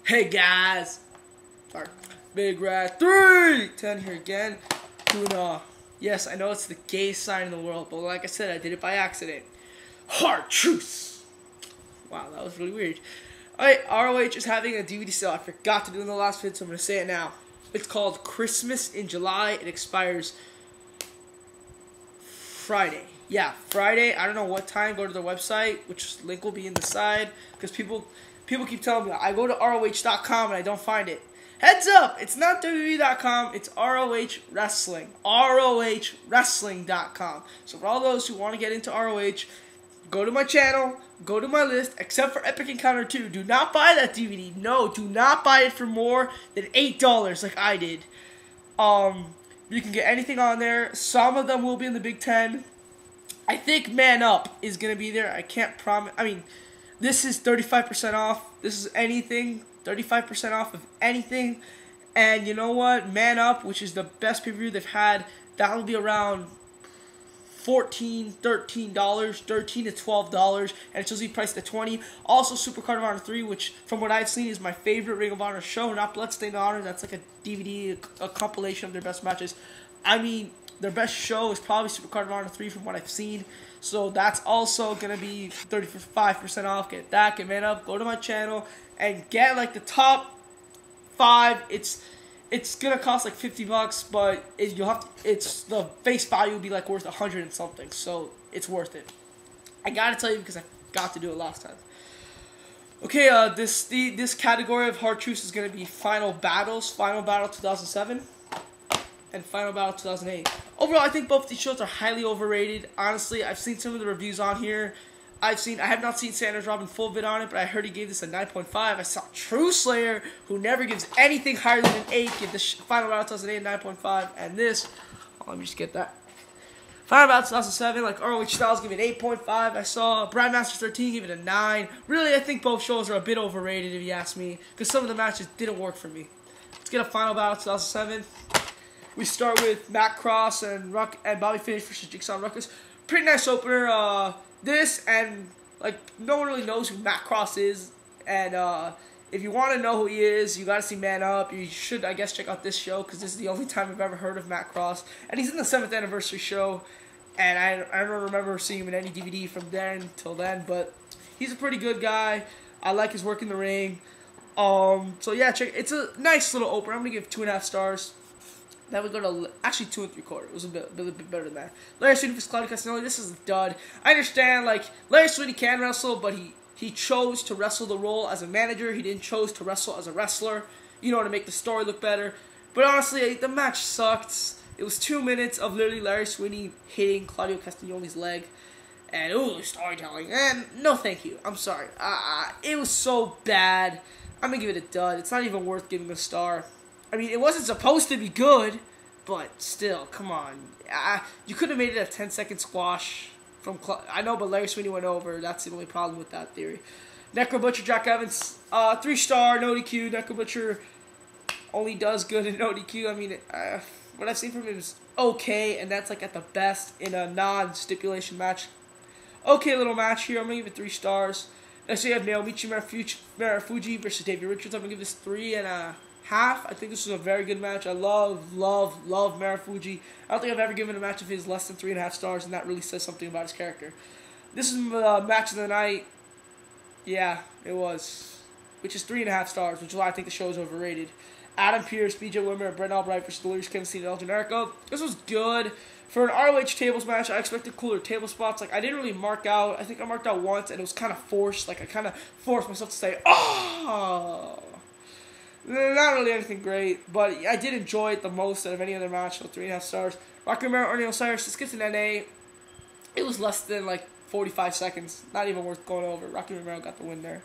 Hey guys, sorry, Bigrat310 here again, doing yes, I know it's the gayest sign in the world, but like I said, I did it by accident. Hardtruths. Wow, that was really weird. Alright, ROH is having a DVD sale. I forgot to do it in the last vid, so I'm going to say it now. It's called Christmas in July. It expires Friday. Yeah, Friday. I don't know what time. Go to their website, which link will be in the side, because people keep telling me, I go to ROH.com and I don't find it. Heads up, it's not WWE.com, it's ROH Wrestling. ROHWrestling.com. So for all those who want to get into ROH, go to my channel, go to my list, except for Epic Encounter 2. Do not buy that DVD. No, do not buy it for more than $8 like I did. You can get anything on there. Some of them will be in the Big 10. I think Man Up is going to be there. I can't promise. I mean, this is 35% off. This is anything. 35% off of anything. And you know what? Man Up, which is the best pay-per-view they've had, that will be around $13 to $12, and it's usually priced at $20. Also, Supercard of Honor 3, which from what I've seen is my favorite Ring of Honor show, not Bloodstained Honor. That's like a DVD, a compilation of their best matches. I mean, their best show is probably Supercard of Honor 3 from what I've seen. So that's also going to be 35% off. Get that, get Man Up, go to my channel, and get like the top 5. It's gonna cost like $50, but it's the face value will be like worth 100 and something. So it's worth it. I gotta tell you because I got to do it last time. Okay, this category of Hardtruths is gonna be Final Battles, Final Battle 2007, and Final Battle 2008. Overall, I think both these shows are highly overrated. Honestly, I've seen some of the reviews on here. I have not seen Sanders Robin full vid on it, but I heard he gave this a 9.5. I saw True Slayer, who never gives anything higher than an 8, give the Final Battle 2008 a 9.5, and this, let me just get that. Final Battle 2007, like ROH Styles, give it 8.5. I saw Bryan Masters 13 give it a 9. Really, I think both shows are a bit overrated, if you ask me, because some of the matches didn't work for me. Let's get a Final Battle 2007. We start with Matt Cross and Bobby Fish versus Jigsaw and Ruckus. Pretty nice opener. This, and like no one really knows who Matt Cross is, and if you want to know who he is, you gotta see Man Up. You should, I guess, check out this show because this is the only time I've ever heard of Matt Cross, and he's in the 7th anniversary show, and I don't remember seeing him in any DVD from then until then, but he's a pretty good guy. I like his work in the ring. So yeah, it's a nice little opener. I'm gonna give 2.5 stars. Then we go to, actually 2 3/4. It was a bit better than that. Larry Sweeny versus Claudio Castagnoli. This is a dud. I understand, like, Larry Sweeny can wrestle, but he chose to wrestle the role as a manager. He didn't chose to wrestle as a wrestler, you know, to make the story look better. But honestly, the match sucked. It was 2 minutes of literally Larry Sweeny hitting Claudio Castagnoli's leg. And, ooh, storytelling. And no thank you. I'm sorry. It was so bad. I'm going to give it a dud. It's not even worth giving a star. I mean, it wasn't supposed to be good, but still, come on. You could have made it a 10-second squash from I know, but Larry Sweeny went over. That's the only problem with that theory. Necro Butcher, Jack Evans, 3-star, no DQ. Necro Butcher only does good in no DQ. I mean, what I've seen from him is okay, and that's like at the best in a non-stipulation match. Okay little match here. I'm going to give it 3 stars. Next we have Naomichi Marufuji versus Davey Richards. I'm going to give this 3.5. I think this was a very good match. I love Marufuji. I don't think I've ever given a match of his less than 3.5 stars, and that really says something about his character. This is the match of the night. Yeah, it was. Which is 3.5 stars, which is why I think the show is overrated. Adam Pearce, BJ Whitmer, Brent, Albright versus Delirious, Steen, and Generico. This was good. For an ROH tables match, I expected cooler table spots. Like, I didn't really mark out. I think I marked out once, and it was kind of forced. Like, I kind of forced myself to say, oh! Not really anything great, but I did enjoy it the most out of any other match, so 3.5 stars. Romero, Ernie, Osiris, this gets an NA. It was less than like 45 seconds. Not even worth going over. Romero got the win there.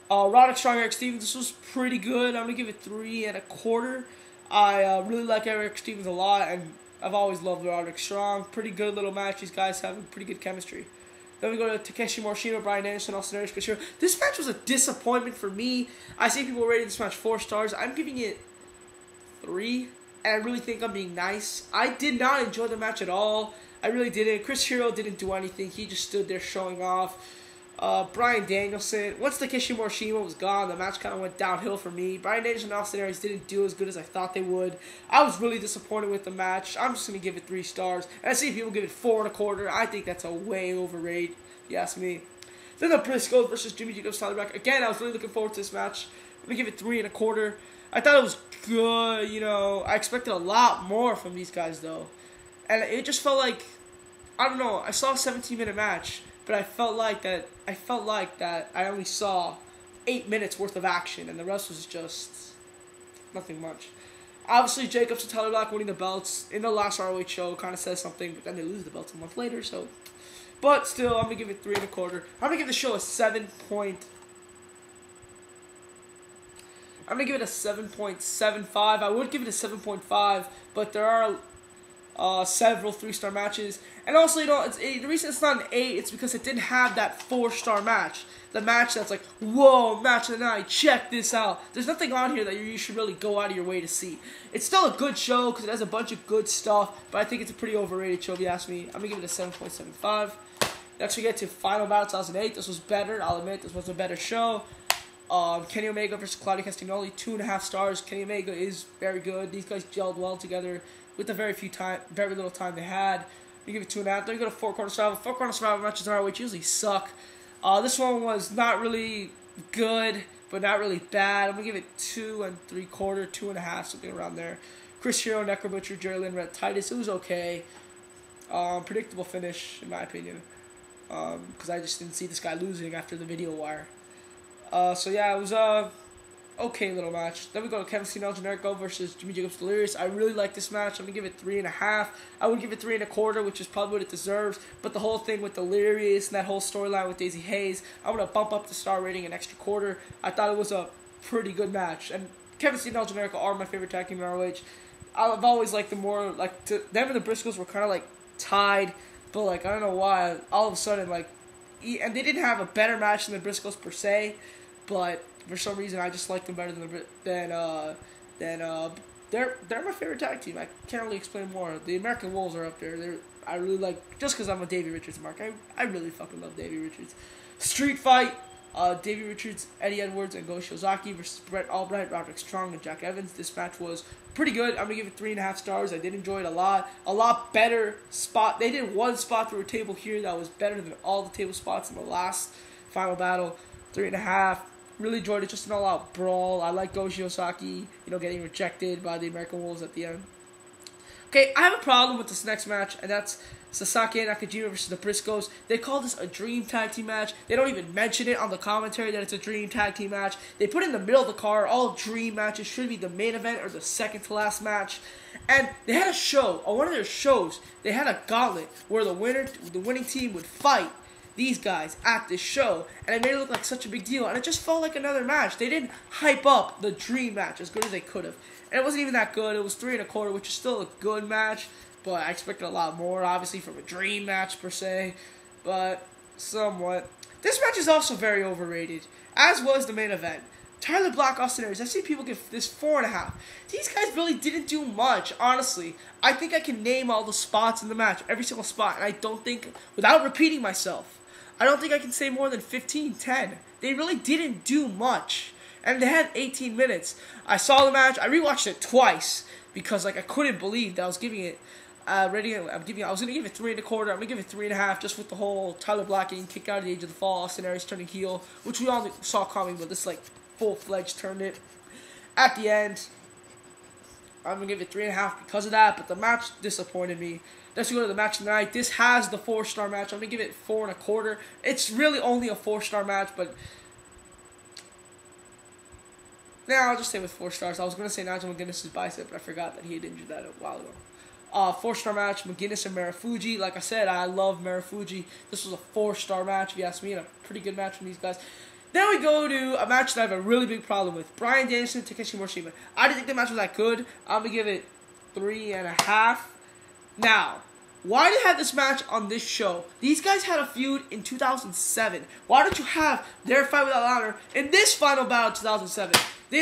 Roderick, Strong, Erick Stevens, this was pretty good. I'm going to give it 3.25. I really like Erick Stevens a lot, and I've always loved Roderick Strong. Pretty good little match. These guys have pretty good chemistry. Then we go to Takeshi, Morishima, Bryan, Danielson, Osiris. This match was a disappointment for me. I see people rating this match 4 stars. I'm giving it 3, and I really think I'm being nice. I did not enjoy the match at all. I really didn't. Chris Hero didn't do anything. He just stood there showing off. Bryan Danielson. Once Takeshi Morishima was gone, the match kind of went downhill for me. Bryan Danielson and Austin Aries didn't do as good as I thought they would. I was really disappointed with the match. I'm just going to give it 3 stars. And I see people give it 4.25. I think that's a way overrated, if you ask me. Then the Briscoes versus Jimmy Jacobs Tyler Black. Again, I was really looking forward to this match. I'm going to give it 3.25. I thought it was good, you know. I expected a lot more from these guys, though. And it just felt like, I don't know, I saw a 17-minute match. But I felt like that I only saw 8 minutes worth of action, and the rest was just nothing much. Obviously, Jacobs and Tyler Black winning the belts in the last ROH show kind of says something, but then they lose the belts a month later. So, but still, I'm gonna give it 3.25. I'm gonna give the show a 7.5. I would give it a 7.5, but there are several 3-star matches. And also, you know, the reason it's not an 8, it's because it didn't have that 4-star match. The match that's like, whoa, match of the night, check this out. There's nothing on here that you should really go out of your way to see. It's still a good show because it has a bunch of good stuff, but I think it's a pretty overrated show if you ask me. I'm going to give it a 7.75. Next we get to Final Battle 2008. This was better, I'll admit, this was a better show. Kenny Omega versus Claudio Castagnoli, 2.5 stars. Kenny Omega is very good. These guys gelled well together with the very little time they had. You give it 2.5. Then you go to 4-corner survival. 4-corner survival matches in ROH usually suck. This one was not really good, but not really bad. I'm gonna give it 2 3/4, 2.5, something around there. Chris Hero, Necro Butcher, Jerry Lynn, Red Titus. It was okay. Predictable finish in my opinion, because I just didn't see this guy losing after the video wire. So yeah, it was okay little match. Then we go to Kevin Steen, Generico versus Jimmy Jacobs Delirious. I really like this match. I'm going to give it 3.5. I would give it 3.25, which is probably what it deserves. But the whole thing with Delirious and that whole storyline with Daisy Hayes, I'm going to bump up the star rating an extra quarter. I thought it was a pretty good match. And Kevin Steen and Generico are my favorite tag team in ROH. I've always liked them more. Like, them and the Briscoes were kind of like tied. But like, I don't know why. All of a sudden, like, and they didn't have a better match than the Briscoes per se. But for some reason, I just like them better than they're my favorite tag team. I can't really explain more. The American Wolves are up there. I really like, just because I'm a Davey Richards mark. I really fucking love Davey Richards. Street fight. Davey Richards, Eddie Edwards, and Go Shiozaki versus Brent, Albright, Roderick Strong, and Jack Evans. This match was pretty good. I'm gonna give it 3.5 stars. I did enjoy it a lot. A lot better spot. They did one spot through a table here that was better than all the table spots in the last Final Battle. 3.5. Really enjoyed it. Just an all-out brawl. I like Go Shiozaki, getting rejected by the American Wolves at the end. Okay, I have a problem with this next match, and that's Sasaki and Nakajima versus the Briscoes. They call this a dream tag team match. They don't even mention it on the commentary that it's a dream tag team match. They put it in the middle of the card. All dream matches should be the main event or the second to last match. And they had a show, on one of their shows, they had a gauntlet where the winning team would fight these guys at this show, and it made it look like such a big deal, and it just felt like another match. They didn't hype up the dream match as good as they could have, and it wasn't even that good. It was 3.25, which is still a good match, but I expected a lot more, obviously, from a dream match per se, but somewhat. This match is also very overrated, as was the main event. Tyler Black, Austin Aries. I've seen people give this 4.5. These guys really didn't do much, honestly. I think I can name all the spots in the match, every single spot, and I don't think, without repeating myself, I don't think I can say more than 15, 10. They really didn't do much. And they had 18 minutes. I saw the match. I rewatched it twice because I couldn't believe that I was giving it I was gonna give it 3.25. I'm gonna give it 3.5 just with the whole Tyler Black getting kicked out of the Age of the Fall, Austin Aries turning heel, which we all saw coming, but this full-fledged turned it. At the end, I'm gonna give it 3.5 because of that, but the match disappointed me. Let's go to the match tonight. This has the 4-star match. I'm going to give it 4.25. It's really only a 4-star match, but I'll just say with 4 stars. I was going to say Nigel McGuinness' bicep, but I forgot that he had injured that a while ago. 4-star match, McGuinness and Marufuji. Like I said, I love Marufuji. This was a 4-star match, if you ask me, and a pretty good match from these guys. Then we go to a match that I have a really big problem with. Bryan Danielson, Takeshi Morishima. I didn't think the match was that good. I'm going to give it 3.5. Now, why do they have this match on this show? These guys had a feud in 2007. Why don't you have their fight without honor in this Final Battle 2007? They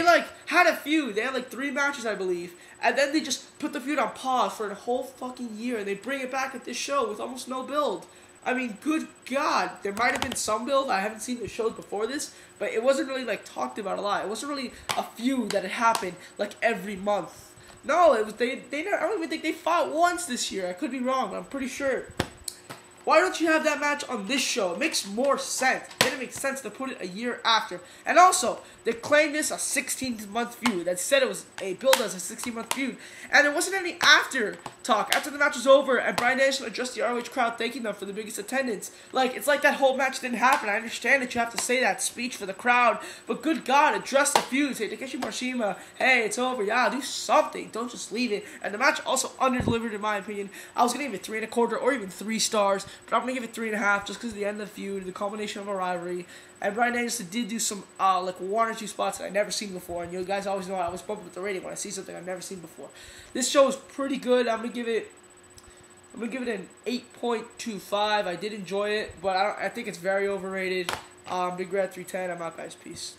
had a feud. They had 3 matches, I believe. And then they just put the feud on pause for a whole fucking year. And they bring it back at this show with almost no build. I mean, good God, there might have been some build. I haven't seen the shows before this, but it wasn't really like talked about a lot. It wasn't really a feud that had happened like every month. No, it was they never, I don't even think they fought once this year. I could be wrong, but I'm pretty sure. Why don't you have that match on this show? It makes more sense. It didn't make sense to put it a year after. And also, they claimed this a 16-month feud. That said it was a build as a 16-month feud. And there wasn't any after talk. After the match was over and Bryan Danielson addressed the ROH crowd thanking them for the biggest attendance. Like, it's like that whole match didn't happen. I understand that you have to say that speech for the crowd. But good God, address the feud. Say, Takeshi Morishima, hey, it's over. Yeah, do something. Don't just leave it. And the match also under-delivered in my opinion. I was going to give it 3 1/4 or even 3 stars. But I'm going to give it 3.5 just because of the end of the feud, the culmination of a rivalry. And Bryan Danielson did do some, like 1 or 2 spots that I've never seen before. And you guys always know I always bump with the rating when I see something I've never seen before. This show is pretty good. I'm going to give it an 8.25. I did enjoy it, but I think it's very overrated. Bigrat310, I'm out, guys. Peace.